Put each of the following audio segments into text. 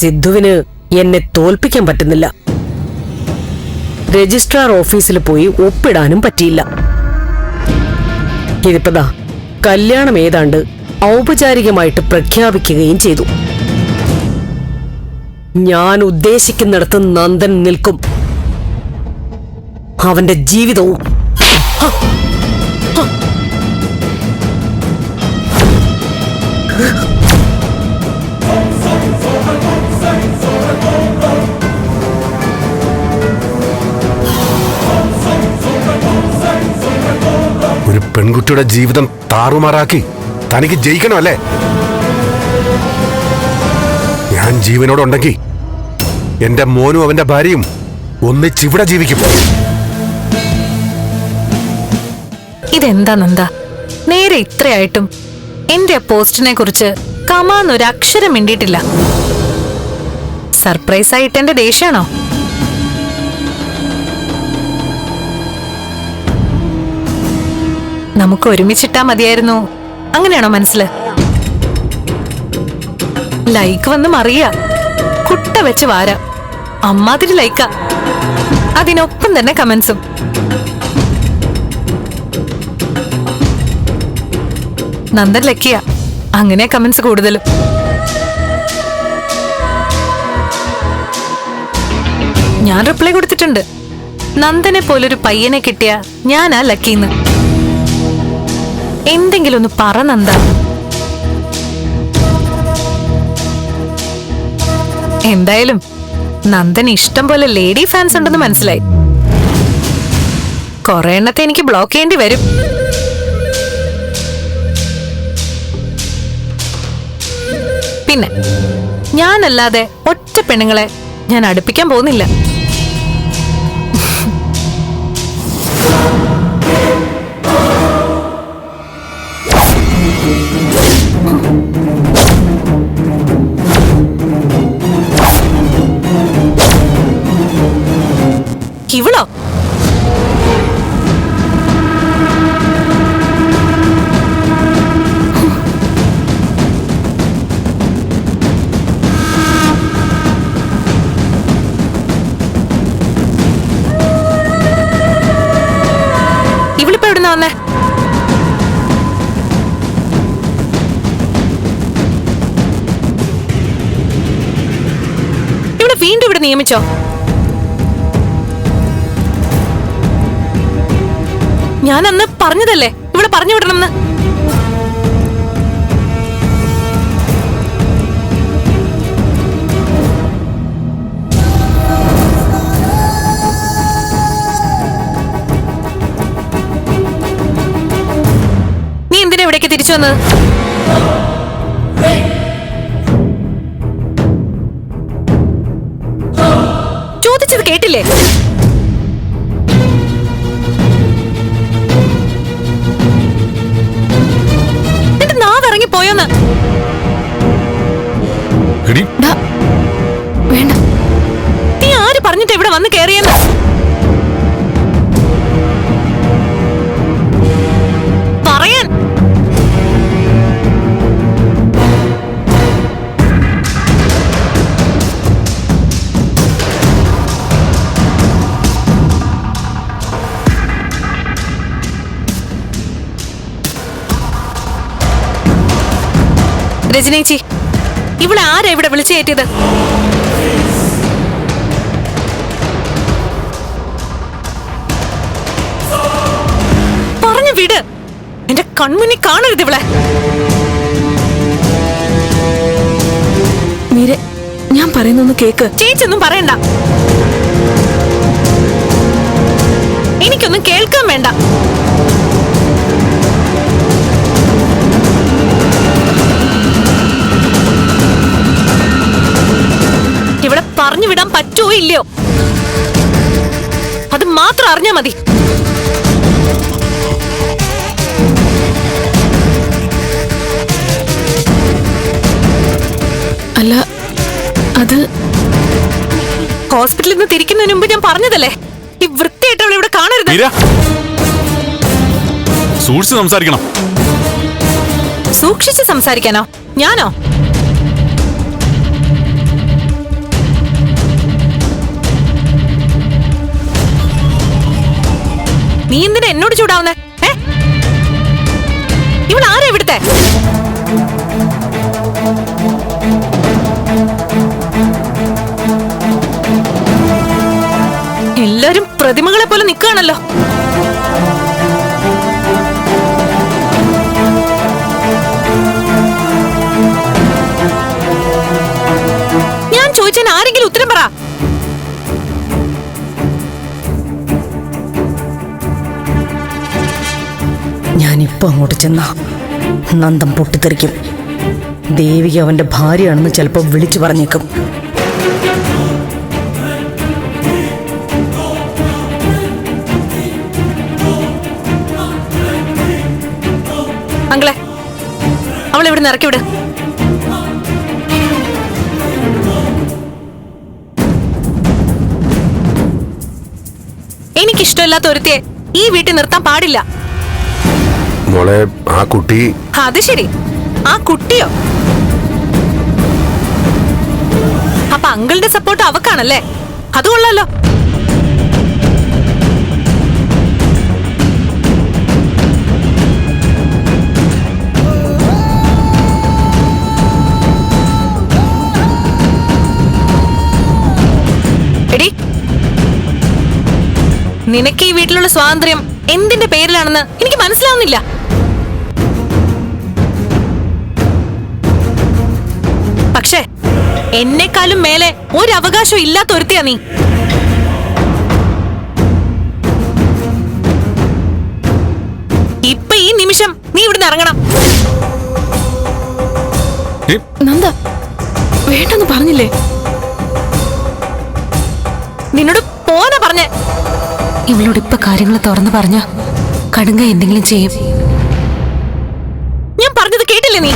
സിദ്ധുവിന് എന്നെ തോൽപ്പിക്കാൻ പറ്റുന്നില്ല. രജിസ്ട്രാർ ഓഫീസിൽ പോയി ഒപ്പിടാനും പറ്റിയില്ല. ഇതിപ്പതാ കല്യാണം ഏതാണ്ട് ഔപചാരികമായിട്ട് പ്രഖ്യാപിക്കുകയും ചെയ്തു. ഞാൻ ഉദ്ദേശിക്കുന്നിടത്ത് നന്ദൻ നിൽക്കും. അവന്റെ ജീവിതവും. ഒരു പെൺകുട്ടിയുടെ ജീവിതം താറുമാറാക്കി തനിക്ക് ജയിക്കണമല്ലേ? ഞാൻ ജീവനോടുണ്ടെങ്കിൽ എന്റെ മോനും അവന്റെ ഭാര്യയും ഒന്നിച്ചിവിടെ ജീവിക്കും. ഇതെന്താ നന്ദ, നേരെ ഇത്രയായിട്ടും എന്റെ പോസ്റ്റിനെ കുറിച്ച് കമാന്നൊരു അക്ഷരം മിണ്ടിയിട്ടില്ല. സർപ്രൈസ് ആയിട്ട് എന്റെ ദേഷ്യാണോ? നമുക്ക് ഒരുമിച്ചിട്ടാ മതിയായിരുന്നു, അങ്ങനെയാണോ മനസ്സില്? ലൈക്ക് വന്ന് മറിയ കുട്ട വെച്ച് വാര അമ്മാതിരി ലൈക്ക, അതിനൊപ്പം തന്നെ കമന്റ്സും. നന്ദൻ ലക്കിയ, അങ്ങനെ കമന്റ്സ് കൂടുതലും. ഞാൻ റിപ്ലൈ കൊടുത്തിട്ടുണ്ട്, നന്ദനെ പോലൊരു പയ്യനെ കിട്ടിയ ഞാനാ ലക്കിന്ന്. എന്തെങ്കിലും ഒന്ന് പറ നന്ദ. എന്തായാലും നന്ദൻ ഇഷ്ടം പോലെ ലേഡി ഫാൻസ് ഉണ്ടെന്ന് മനസ്സിലായി. കുറെ എണ്ണത്തെ എനിക്ക് ബ്ലോക്ക് ചെയ്യേണ്ടി വരും. പിന്നെ ഞാനല്ലാതെ ഒറ്റ പെണ്ണുങ്ങളെ ഞാൻ അടുപ്പിക്കാൻ പോകുന്നില്ല. ഇവളോ? ഇവളിപ്പോ എവിടുന്നാ വന്നേ? ഇവിടെ വീണ്ടും ഇവിടെ നിയമിച്ചോ? ഞാൻ അന്ന് പറഞ്ഞതല്ലേ ഇവിടെ പറഞ്ഞു വിടണമെന്ന്. നീ എന്തിനാ ഇവിടേക്ക് തിരിച്ചു വന്നത്? ചോദിച്ചത് കേട്ടില്ലേ? പോയോന്ന് വേണ്ട. നീ ആര് പറഞ്ഞിട്ട് ഇവിടെ വന്ന് കേറിയെന്ന്? പറയാൻ രജനേച്ചി, ഇവിടെ ആരാ ഇവിടെ വിളിച്ചു കയറ്റിയത്? പറഞ്ഞു വിട്, എന്റെ കൺമുന്നിൽ കാണരുത് ഇവിടെ. മീര, ഞാൻ പറയുന്നൊന്ന് കേക്ക്. ചേച്ചൊന്നും പറയണ്ട, എനിക്കൊന്നും കേൾക്കാൻ വേണ്ട. ഇവിടെ പറഞ്ഞു വിടാൻ പറ്റുമോ ഇല്ലയോ അത് മാത്രം അറിഞ്ഞാ മതി. അല്ല, അത് ഹോസ്പിറ്റലിൽ നിന്ന് തിരിക്കുന്നതിന് മുമ്പ് ഞാൻ പറഞ്ഞതല്ലേ, ഈ വൃത്തിയായിട്ട് അവളെ ഇവിടെ കാണരുത്. സൂക്ഷിച്ച് സംസാരിക്കണം. സൂക്ഷിച്ച് സംസാരിക്കാനോ? ഞാനോ? നീ എന്തിനാ എന്നോട് ചൂടാവുന്നേ? ഇവളാരാ ഇവിടുത്തെ? എല്ലാരും പ്രതിമകളെ പോലെ നിൽക്കുകയാണല്ലോ. ഞാൻ ചോദിച്ചതിന് ആരെങ്കിലും ഉത്തരം പറ. ഞാനിപ്പോ അങ്ങോട്ട് ചെന്ന നന്ദൻ പൊട്ടിത്തെറിക്കും. ദേവിക അവന്റെ ഭാര്യയാണെന്ന് ചിലപ്പോ വിളിച്ചു പറഞ്ഞേക്കും. അങ്കിളെ, അവളെ ഇവിടെ ഇറക്കി വിട്. എനിക്കിഷ്ടമില്ലാത്ത ഒരുത്തിയെ ഈ വീട്ടിൽ നിർത്താൻ പാടില്ല. മോളെ, ആ കുട്ടി... അത് ശരി, ആ കുട്ടിയോ? അപ്പൊ അങ്കിളുടെ സപ്പോർട്ട് അവക്കാണല്ലേ? അത് കൊള്ളാലോ. എടി, നിനക്ക് ഈ വീട്ടിലുള്ള സ്വാതന്ത്ര്യം എന്തിന്റെ പേരിലാണെന്ന് എനിക്ക് മനസ്സിലാവുന്നില്ല. പക്ഷേ എന്നെക്കാളും മേലെ ഒരു അവകാശം ഇല്ലാത്ത ഒരുത്തിയാ നീ. ഇപ്പൊ ഈ നിമിഷം നീ ഇവിടുന്ന് ഇറങ്ങണം. നന്ദ, വേണ്ടെന്ന് പറഞ്ഞില്ലേ? നിന്നോട് പോവാനാ പറഞ്ഞേ. ഇവളോട് ഇപ്പൊ കാര്യങ്ങൾ തുറന്നു പറഞ്ഞ കടുങ്ക എന്തെങ്കിലും ചെയ്യും. ഞാൻ പറഞ്ഞത് കേട്ടില്ലേ നീ?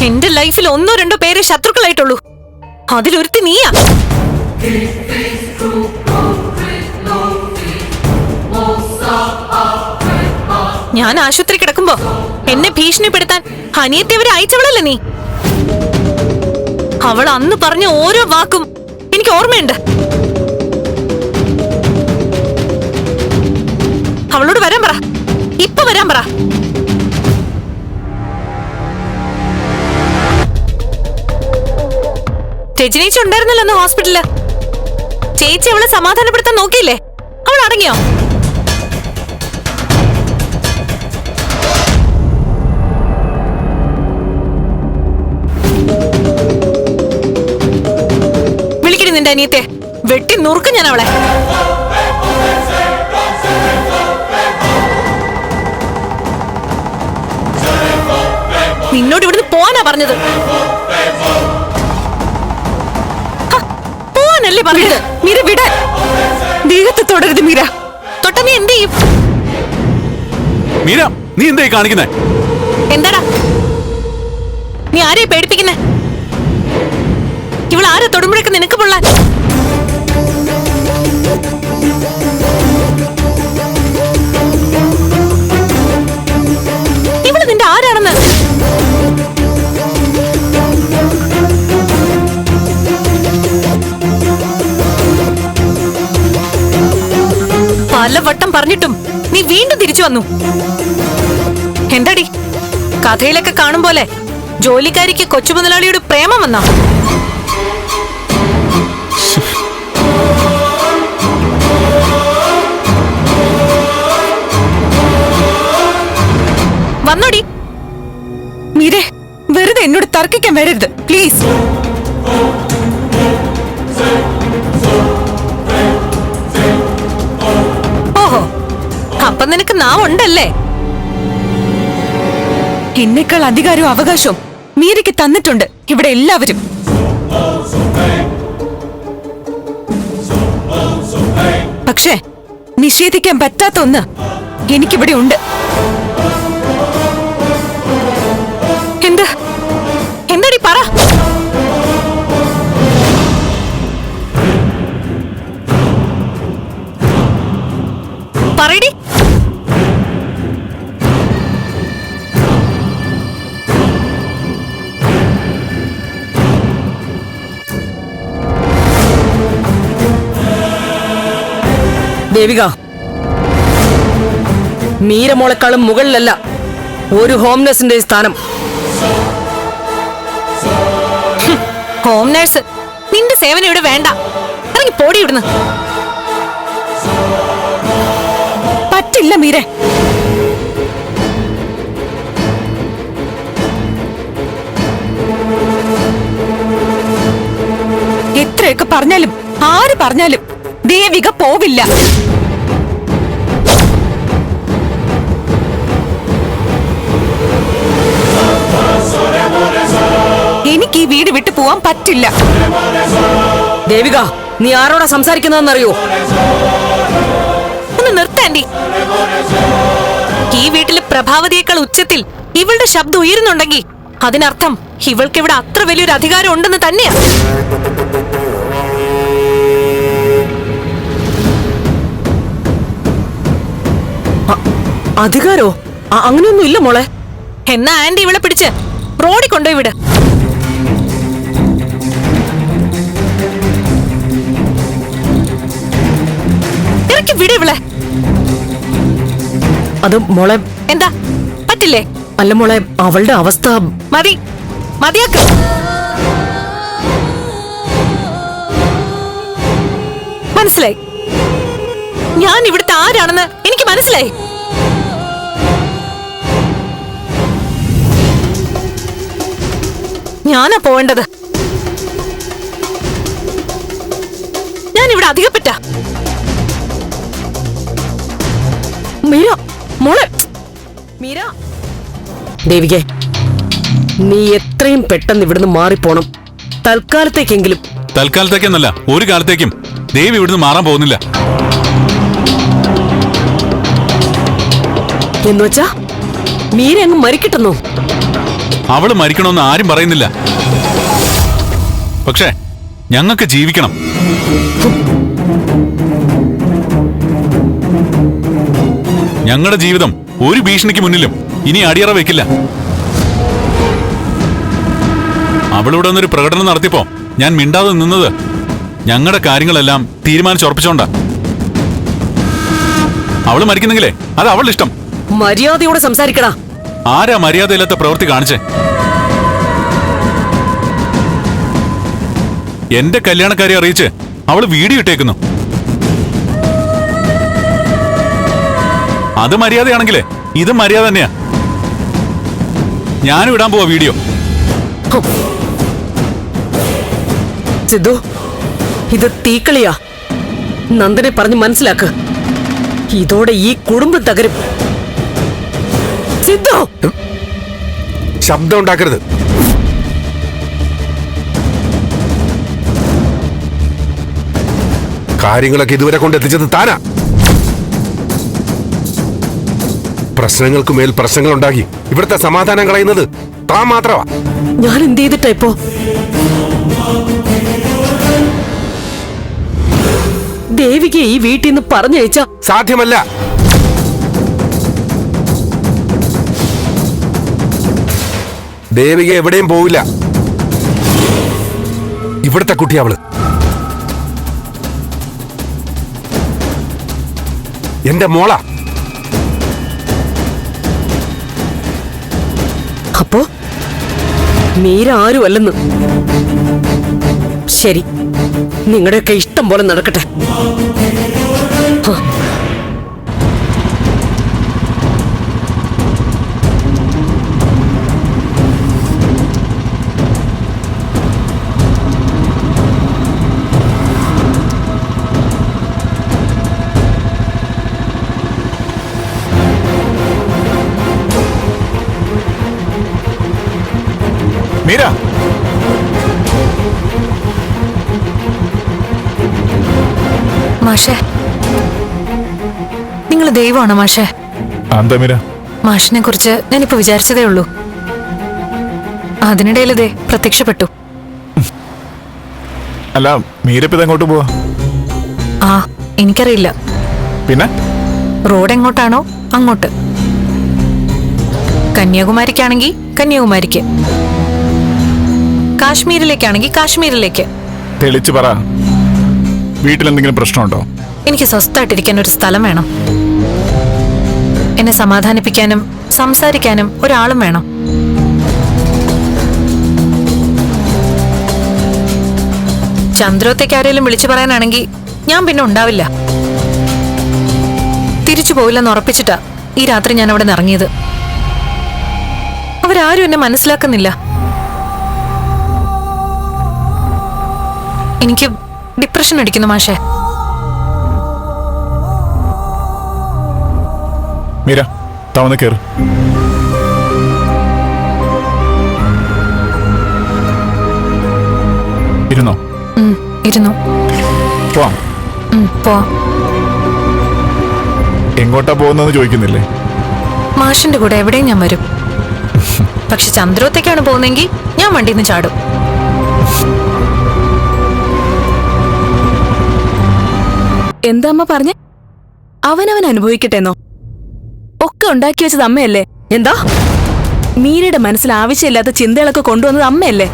എന്റെ ലൈഫിൽ ഒന്നോ രണ്ടോ പേരെ ശത്രുക്കളായിട്ടുള്ളൂ. അതിലൊരുത്തി നീയാ. ഞാൻ ആശുപത്രി കിടക്കുമ്പോ എന്നെ ഭീഷണിപ്പെടുത്താൻ അനിയത്തിയവരെ അയച്ചവളല്ലേ നീ? അവൾ അന്ന് പറഞ്ഞ ഓരോ വാക്കും എനിക്ക് ഓർമ്മയുണ്ട്. അവളോട് വരാൻ പറ, ഇപ്പൊ വരാൻ പറ. രജനീച്ച് ഉണ്ടായിരുന്നല്ലോ അന്ന് ഹോസ്പിറ്റലില്. ചേച്ചി അവളെ സമാധാനപ്പെടുത്താൻ നോക്കിയില്ലേ? അവൾ അടങ്ങിയോ? വിളിക്കടി നിന്റെ അനിയത്തെ, വെട്ടി നുറുക്കും ഞാൻ അവളെ. നിന്നോട് ഇവിടുന്ന് പോവാനാ പറഞ്ഞത്. പോവാനല്ലേ പറഞ്ഞത്? മീര വിട. ദേഹത്ത് തൊടരുത് മീര. തൊട്ട നീ എന്ത് ചെയ്യും? മീര, നീ എന്തായി കാണിക്കുന്നേ? എന്താടാ നീ ആരെയും പേടിപ്പിക്കുന്നേ? ഇവൾ ആരെ തൊടുമ്പോഴൊക്കെ നിനക്ക് പൊള്ളാൻ? ഇവള് നിന്റെ ആരാണെന്ന്? പലവട്ടം പറഞ്ഞിട്ടും നീ വീണ്ടും തിരിച്ചു വന്നു. എന്താടി, കഥയിലൊക്കെ കാണും പോലെ ജോലിക്കാരിക്ക് കൊച്ചു മുതലാളിയോട് പ്രേമം വന്നാ? വന്നോടി. മീരെ, വെറുതെ എന്നോട് തർക്കിക്കാൻ വരരുത് പ്ലീസ്. ഓഹോ, അപ്പൊ നിനക്ക് നാവുണ്ടല്ലേ? എന്നേക്കാൾ അധികാരവും അവകാശവും മീരയ്ക്ക് തന്നിട്ടുണ്ട് ഇവിടെ എല്ലാവരും. പക്ഷേ നിഷേധിക്കാൻ പറ്റാത്ത ഒന്ന് എനിക്കിവിടെ ഉണ്ട്. എന്താടി പറ. പറയടി. ദേവിക, മീരമോളെക്കാളും മുകളിലല്ല ഒരു ഹോം നഴ്സിന്റെ സ്ഥാനം. ഹോം നേഴ്സ്, നിന്റെ സേവനം ഇവിടെ വേണ്ട. ഇറങ്ങി പോടി ഇവിടുന്ന്. പറ്റില്ല മീരെ. എത്രയൊക്കെ പറഞ്ഞാലും ആര് പറഞ്ഞാലും ദേവിക പോവില്ല. എനിക്ക് ഈ വീട് വിട്ടു പോവാൻ പറ്റില്ല. ദേവിക, നീ ആരോടാ സംസാരിക്കുന്നതെന്നറിയോ? ഒന്ന് നിർത്താൻഡി. ഈ വീട്ടിലെ പ്രഭാവതിയേക്കാൾ ഉച്ചത്തിൽ ഇവളുടെ ശബ്ദം ഉയരുന്നുണ്ടെങ്കിൽ അതിനർത്ഥം ഇവൾക്ക് ഇവിടെ അത്ര വലിയൊരു അധികാരം ഉണ്ടെന്ന് തന്നെയാ. അധികാരോ? അങ്ങനെയൊന്നും ഇല്ല മോളെ. എന്നാ ആന്റി ഇവളെ പിടിച്ച് റോഡിൽ കൊണ്ടുപോയി വിട്. ഇറക്കി വിട് ഇവളെ. അത് മോളെ. എന്താ പറ്റില്ലേ? അല്ല മോളെ, അവളുടെ അവസ്ഥ. മതി, മതിയാക്ക്. മനസ്സിലായി. ഞാൻ ഇവിടുത്തെ ആരാണെന്ന് എനിക്ക് മനസ്സിലായി. ഞാനാ പോവേണ്ടത്. ഞാൻ ഇവിടെ അധികപ്പറ്റ. മീര മോളെ. മീര. ദേവികെ, നീ എത്രയും പെട്ടെന്ന് ഇവിടുന്ന് മാറിപ്പോണം. തൽക്കാലത്തേക്കെങ്കിലും. തൽക്കാലത്തേക്കെന്നല്ല, ഒരു കാലത്തേക്കും ദേവി ഇവിടുന്ന് മാറാൻ പോകുന്നില്ല. എന്നുവച്ചാ മീര അങ്ങ് മരിക്കട്ടെന്നോ? അവള് മരിക്കണമെന്ന് ആരും പറയുന്നില്ല. പക്ഷേ ഞങ്ങൾക്ക് ജീവിക്കണം. ഞങ്ങളുടെ ജീവിതം ഒരു ഭീഷണിക്ക് മുന്നിലും ഇനി അടിയറ വെക്കില്ല. അവളിവിടെ വന്നൊരു പ്രകടനം നടത്തിയപ്പോ ഞാൻ മിണ്ടാതെ നിന്നത് ഞങ്ങളുടെ കാര്യങ്ങളെല്ലാം തീരുമാനിച്ചുറപ്പിച്ചോണ്ടാ. അവള് മരിക്കുന്നെങ്കിലേ അത് അവളുടെ ഇഷ്ടം. മര്യാദയോടെ സംസാരിക്കടാ. ആരാ മര്യാദയില്ലാത്ത പ്രവൃത്തി കാണിച്ചേ? എന്റെ കല്യാണക്കാരെ അറിയിച്ച് അവള് വീഡിയോ ഇട്ടേക്കുന്നു. അത് മര്യാദയാണെങ്കിലേ ഇത് മര്യാദ തന്നെയാ. ഞാനും ഇടാൻ പോവാ വീഡിയോ. സിദ്ധു, ഇത് തീക്കളിയാ. നന്ദനെ പറഞ്ഞ് മനസ്സിലാക്ക്. ഇതോടെ ഈ കുടുംബം തകരും. സിദ്ധു, ശബ്ദം ഉണ്ടാക്കരുത്. കാര്യങ്ങളൊക്കെ ഇതുവരെ കൊണ്ടെത്തിച്ചത് താനാ. പ്രശ്നങ്ങൾക്ക് മേൽ പ്രശ്നങ്ങൾ ഉണ്ടാക്കി ഇവിടുത്തെ സമാധാനം കളയുന്നത് താൻ മാത്രമാ. ഞാൻ എന്ത് ചെയ്തിട്ടാ ഇപ്പോ? ദേവിക്ക് ഈ വീട്ടിൽ നിന്ന് പറഞ്ഞയച്ച സാധ്യമല്ല. ദേവിക എവിടെയും പോവില്ല. ഇവിടുത്തെ കുട്ടി അവള്. എന്റെ മോള. അപ്പോ മീര ആരും അല്ലെന്ന്. ശരി, നിങ്ങളുടെയൊക്കെ ഇഷ്ടം പോലെ നടക്കട്ടെ. മീര, മാഷേ, നിങ്ങൾ ദൈവമാണോ മാഷേ? എന്താ മീര? മാഷിനെ കുറിച്ച് ഞാനിപ്പോ വിചാരിച്ചതേ ഉള്ളൂ. അതിനിടയിൽ ഇതേ പ്രത്യക്ഷപ്പെട്ടു. അല്ല, മീരപ്പിത് എങ്ങോട്ട് പോവാ? ആ, എനിക്കറിയില്ല. പിന്നെ റോഡ് എങ്ങോട്ടാണോ അങ്ങോട്ട്. കന്യാകുമാരിക്കാണെങ്കിൽ കന്യാകുമാരിക്ക്, കാശ്മീരിലേക്കാണെങ്കിൽ കാശ്മീരിലേക്ക്. തെളിച്ചു പറ, വീട്ടിലെന്തെങ്കിലും പ്രശ്നമുണ്ടോ? എനിക്ക് സ്വസ്ഥമായിട്ടിരിക്കാൻ ഒരു സ്ഥലം വേണം. എന്നെ സമാധാനിപ്പിക്കാനും സംസാരിക്കാനും ഒരാളും വേണം. ചന്ദ്രോത്തേക്ക് ആരെങ്കിലും വിളിച്ചു പറയാനാണെങ്കിൽ ഞാൻ പിന്നെ ഉണ്ടാവില്ല. തിരിച്ചു പോവില്ലെന്ന് ഉറപ്പിച്ചിട്ടാ ഈ രാത്രി ഞാൻ അവിടെ നിന്ന് ഇറങ്ങിയത്. അവരാരും എന്നെ മനസ്സിലാക്കുന്നില്ല. എനിക്ക് ഡിപ്രഷൻ അടിക്കുന്നു മാഷേ. മീര താവന്ന് കേറ്. ഇരുന്നോ? ഇരുന്നു. പോവാം. പോവാം. എങ്ങോട്ടാ പോകുന്നതെന്ന് ചോദിക്കുന്നില്ലേ? മാഷിന്റെ കൂടെ എവിടെയും ഞാൻ വരും. പക്ഷെ ചന്ദ്രോത്തേക്കാണ് പോകുന്നെങ്കിൽ ഞാൻ വണ്ടിന്ന് ചാടും. എന്താ അമ്മ പറഞ്ഞേ? അവനവൻ അനുഭവിക്കട്ടെന്നോ? ഒക്കെ ഉണ്ടാക്കി വെച്ചത് അമ്മയല്ലേ? എന്താ? മീരയുടെ മനസ്സിൽ ആവശ്യമില്ലാത്ത ചിന്തകളൊക്കെ കൊണ്ടുവന്നത് അമ്മയല്ലേ?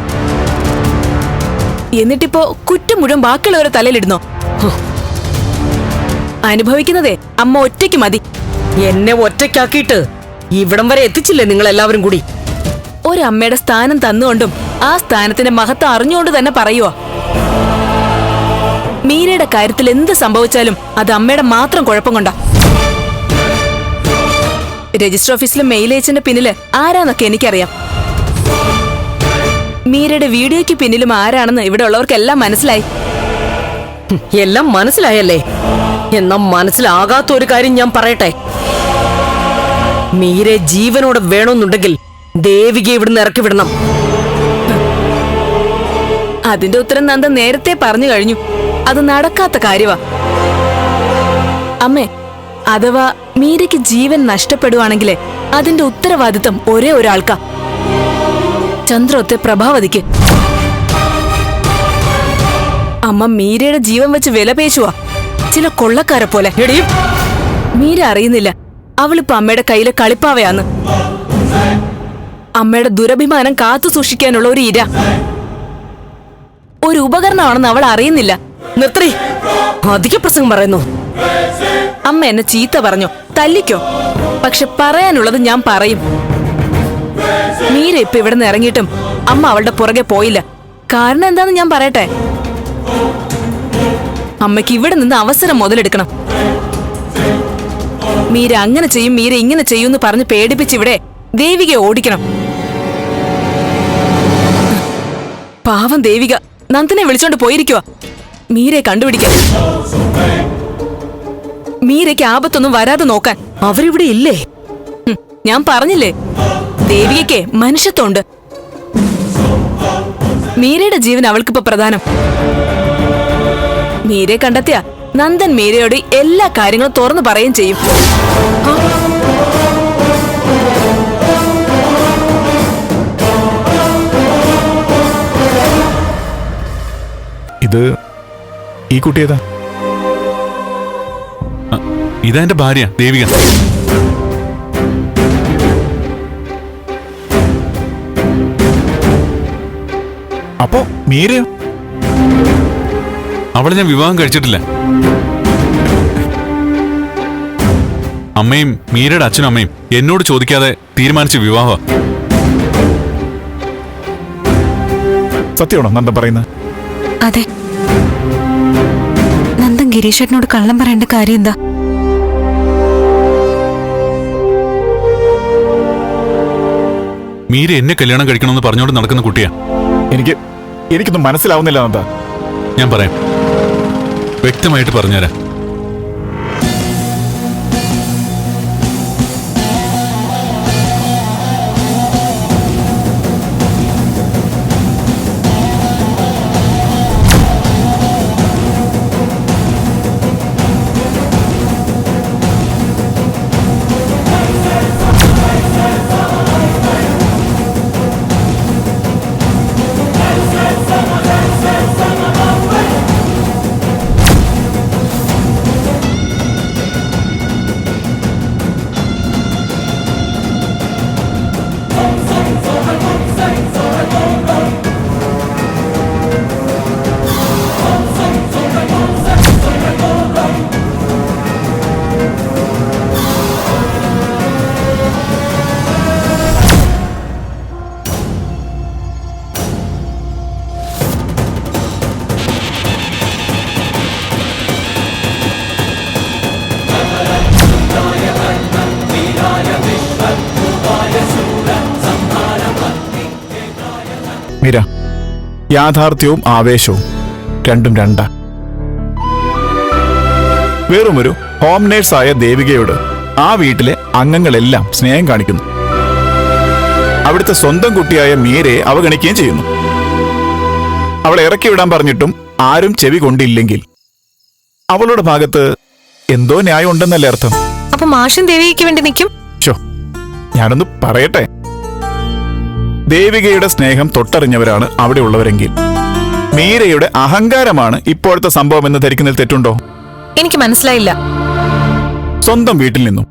എന്നിട്ടിപ്പോ കുറ്റം മുഴുവൻ ബാക്കിയുള്ളവരെ തലയിലിടുന്നോ? അനുഭവിക്കുന്നതേ അമ്മ ഒറ്റയ്ക്ക് മതി. എന്നെ ഒറ്റയ്ക്കാക്കിയിട്ട് ഇവിടം വരെ എത്തിച്ചില്ലേ നിങ്ങൾ എല്ലാവരും കൂടി? ഒരമ്മയുടെ സ്ഥാനം തന്നുകൊണ്ടും ആ സ്ഥാനത്തിന്റെ മഹത്വം അറിഞ്ഞുകൊണ്ട് തന്നെ പറയുവാ. മീരയുടെ കാര്യത്തിൽ എന്ത് സംഭവിച്ചാലും അത് അമ്മയുടെ മാത്രം കുഴപ്പം കൊണ്ടാ. രജിസ്റ്റർ ഓഫീസിലെ മെയിൽ അയച്ചതിന്റെ പിന്നില് ആരാന്നൊക്കെ എനിക്കറിയാം. മീരയുടെ വീഡിയോയ്ക്ക് പിന്നിലും ആരാണെന്ന് ഇവിടെ ഉള്ളവർക്കെല്ലാം മനസ്സിലായി. എല്ലാം മനസ്സിലായല്ലേ? എന്നാ മനസ്സിലാകാത്ത ഒരു കാര്യം ഞാൻ പറയട്ടെ. മീരെ ജീവനോടെ വേണമെന്നുണ്ടെങ്കിൽ ദേവികയെ ഇവിടുന്ന് ഇറക്കി വിടണം. അതിന്റെ ഉത്തരം നന്ദ നേരത്തെ പറഞ്ഞു കഴിഞ്ഞു. അത് നടക്കാത്ത കാര്യവാ. അമ്മേ, അഥവാ മീരയ്ക്ക് ജീവൻ നഷ്ടപ്പെടുവാണെങ്കിലേ അതിന്റെ ഉത്തരവാദിത്വം ഒരേ ഒരാൾക്കാ. ചന്ദ്രോത്തെ പ്രഭാവതിക്ക്. അമ്മ മീരയുടെ ജീവൻ വെച്ച് വില പേശുവാ, ചില കൊള്ളക്കാരെ പോലെ. മീര അറിയുന്നില്ല അവളിപ്പോ അമ്മയുടെ കയ്യിലെ കളിപ്പാവയാന്ന്. അമ്മയുടെ ദുരഭിമാനം കാത്തു സൂക്ഷിക്കാനുള്ള ഒരു ഇര, ഒരു ഉപകരണമാണെന്ന് അവൾ അറിയുന്നില്ല. നിർത്തി, അധിക പ്രസംഗം പറയുന്നു. അമ്മ എന്നെ ചീത്ത പറഞ്ഞോ, തല്ലിക്കോ, പക്ഷെ പറയാനുള്ളത് ഞാൻ പറയും. മീര ഇപ്പൊ ഇവിടെ നിന്ന് ഇറങ്ങിയിട്ടും അമ്മ അവളുടെ പുറകെ പോയില്ല. കാരണം എന്താന്ന് ഞാൻ പറയട്ടെ. അമ്മയ്ക്ക് ഇവിടെ നിന്ന് അവസരം മുതലെടുക്കണം. മീര അങ്ങനെ ചെയ്യും, മീര ഇങ്ങനെ ചെയ്യൂന്ന് പറഞ്ഞ് പേടിപ്പിച്ച് ഇവിടെ ദേവികയെ ഓടിക്കണം. പാവം ദേവിക നന്ദനെ വിളിച്ചോണ്ട് പോയിരിക്കുവാ മീരയെ കണ്ടുപിടിക്കാൻ. മീരയ്ക്ക് ആപത്തൊന്നും വരാതെ നോക്കാൻ. അവരിവിടെ ഇല്ലേ? ഞാൻ പറഞ്ഞില്ലേ, ദേവികയ്ക്ക് മനുഷ്യത്വമുണ്ട്. മീരയുടെ ജീവൻ അവൾക്കിപ്പോ പ്രധാനം. മീരയെ കണ്ടെത്തിയ നന്ദൻ മീരയോട് എല്ലാ കാര്യങ്ങളും തുറന്നു പറയുകയും ചെയ്യും. ഇത് ഈ കുട്ടി ഏതാ? ഇതാ എന്റെ ഭാര്യ ദേവിക. അപ്പോ മീരയോ? അവളെ ഞാൻ വിവാഹം കഴിച്ചിട്ടില്ല. അമ്മയും മീരയുടെ അച്ഛനും അമ്മയും എന്നോട് ചോദിക്കാതെ തീരുമാനിച്ച വിവാഹ. സത്യമാണോ നന്ദൻ പറയുന്നത്? അതെ. നന്ദൻ ഗിരീഷേട്ടനോട് കള്ളം പറയേണ്ട കാര്യം എന്താ? മീര എന്നെ കല്യാണം കഴിക്കണമെന്ന് പറഞ്ഞോണ്ട് നടക്കുന്ന കുട്ടിയാ. എനിക്കൊന്നും മനസ്സിലാവുന്നില്ല നന്ദ. ഞാൻ പറയാം, വ്യക്തമായിട്ട് പറഞ്ഞുതരാം. മീര, യാഥാർത്ഥ്യവും ആവേശവും രണ്ടും രണ്ടാ. വെറുമൊരു ഹോം നേഴ്സായ ദേവികയോട് ആ വീട്ടിലെ അംഗങ്ങളെല്ലാം സ്നേഹം കാണിക്കുന്നു. അവിടുത്തെ സ്വന്തം കുട്ടിയായ മീരയെ അവഗണിക്കുകയും ചെയ്യുന്നു. അവളെ ഇറക്കി വിടാൻ പറഞ്ഞിട്ടും ആരും ചെവി കൊണ്ടില്ലെങ്കിൽ അവളുടെ ഭാഗത്ത് എന്തോ ന്യായം ഉണ്ടെന്നല്ലേ അർത്ഥം? അപ്പൊ മാഷൻ ദേവികയ്ക്ക് വേണ്ടി നിൽക്കും? ഷോ, ഞാനൊന്ന് പറയട്ടെ. ദേവികയുടെ സ്നേഹം തൊട്ടറിഞ്ഞവരാണ് അവിടെ ഉള്ളവരെങ്കിൽ മീരയുടെ അഹങ്കാരമാണ് ഇപ്പോഴത്തെ സംഭവം എന്ന് ധരിക്കുന്നതിൽ തെറ്റുണ്ടോ? എനിക്ക് മനസ്സിലായില്ല. സ്വന്തം വീട്ടിൽ നിന്നും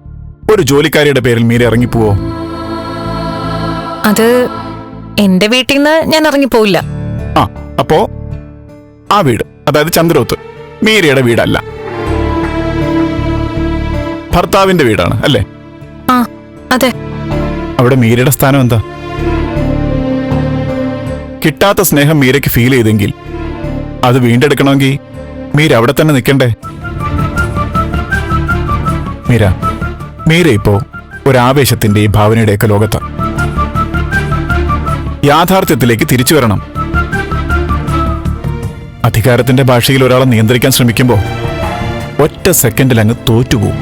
ഒരു ജോലിക്കാരിയുടെ പേരിൽ മീര ഇറങ്ങിപ്പോവോ? അത് എന്റെ വീട്ടിൽ നിന്ന് ഞാൻ ഇറങ്ങിപ്പോയില്ല. ആ, അപ്പോ ആ വീട്, അതായത് ചന്ദ്രോത്ത്, മീരയുടെ വീടല്ല, ഭർത്താവിന്റെ വീടാണ് അല്ലേ? ആ അതെ. അവിടെ മീരയുടെ സ്ഥാനം എന്താ? കിട്ടാത്ത സ്നേഹം മീരയ്ക്ക് ഫീൽ ചെയ്തെങ്കിൽ അത് വീണ്ടെടുക്കണമെങ്കിൽ മീര അവിടെ തന്നെ നിൽക്കണ്ടേ? മീര ഇപ്പോ ഒരാവേശത്തിന്റെയും ഭാവനയുടെയൊക്കെ ലോകത്ത്. യാഥാർത്ഥ്യത്തിലേക്ക് തിരിച്ചു വരണം. അധികാരത്തിന്റെ ഭാഷയിൽ ഒരാളെ നിയന്ത്രിക്കാൻ ശ്രമിക്കുമ്പോൾ ഒറ്റ സെക്കൻഡിൽ അങ്ങ് തോറ്റുപോകും.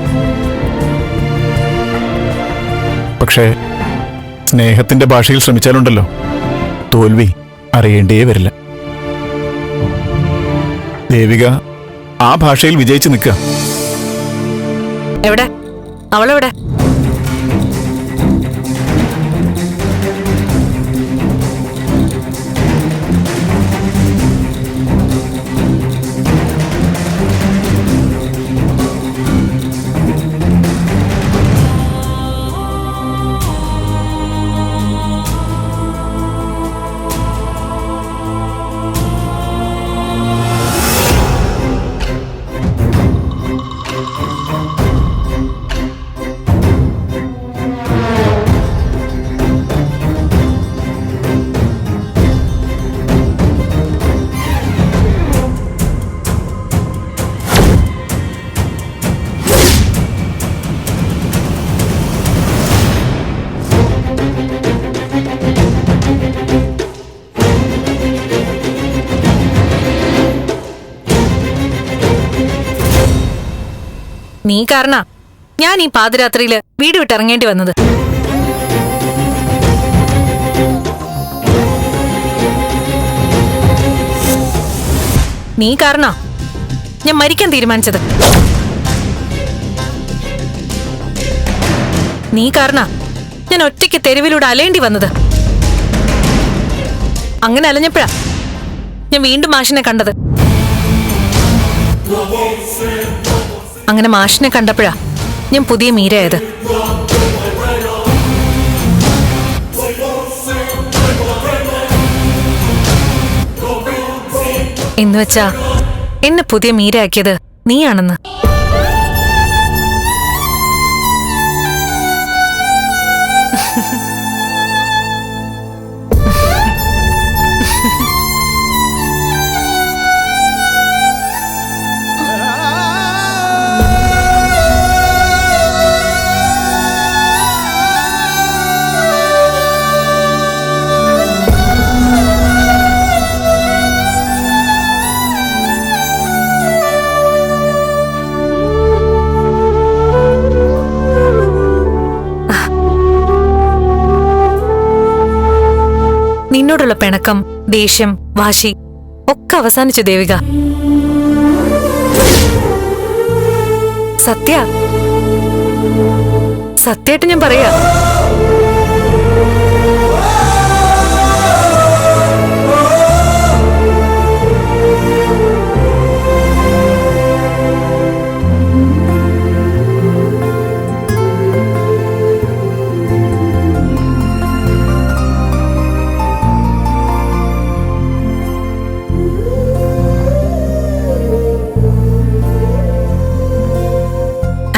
പക്ഷേ സ്നേഹത്തിന്റെ ഭാഷയിൽ ശ്രമിച്ചാലുണ്ടല്ലോ, തോൽവി അറിയേണ്ടേ വരില്ല. ദേവിക ആ ഭാഷയിൽ വിജയിച്ചു നിൽക്കുക. എവിടെ അവളെവിടെ? നീ കാരണ ഞാൻ ഈ പാതിരാത്രിയില് വീട് വിട്ടിറങ്ങേണ്ടി വന്നത്. നീ കാരണ ഞാൻ മരിക്കാൻ തീരുമാനിച്ചത്. നീ കാരണ ഞാൻ ഒറ്റയ്ക്ക് തെരുവിലൂടെ അലയേണ്ടി വന്നത്. അങ്ങനെ അലഞ്ഞപ്പോഴാ ഞാൻ വീണ്ടും മാഷിനെ കണ്ടത്. അങ്ങനെ മാഷിനെ കണ്ടപ്പോഴാ ഞാൻ പുതിയ മീരയായത്. എന്നുവെച്ചാ എന്നെ പുതിയ മീരയാക്കിയത് നീയാണെന്ന്. നിന്നോടുള്ള പിണക്കം, ദേഷ്യം, വാശി ഒക്കെ അവസാനിച്ചു ദേവിക. സത്യമായിട്ട് ഞാൻ പറയാ.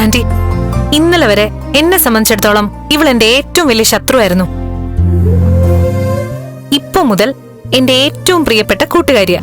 ആന്റി, ഇന്നലെ വരെ എന്നെ സംബന്ധിച്ചിടത്തോളം ഇവൾ എന്റെ ഏറ്റവും വലിയ ശത്രുവായിരുന്നു. ഇപ്പൊ മുതൽ എന്റെ ഏറ്റവും പ്രിയപ്പെട്ട കൂട്ടുകാരിയാ.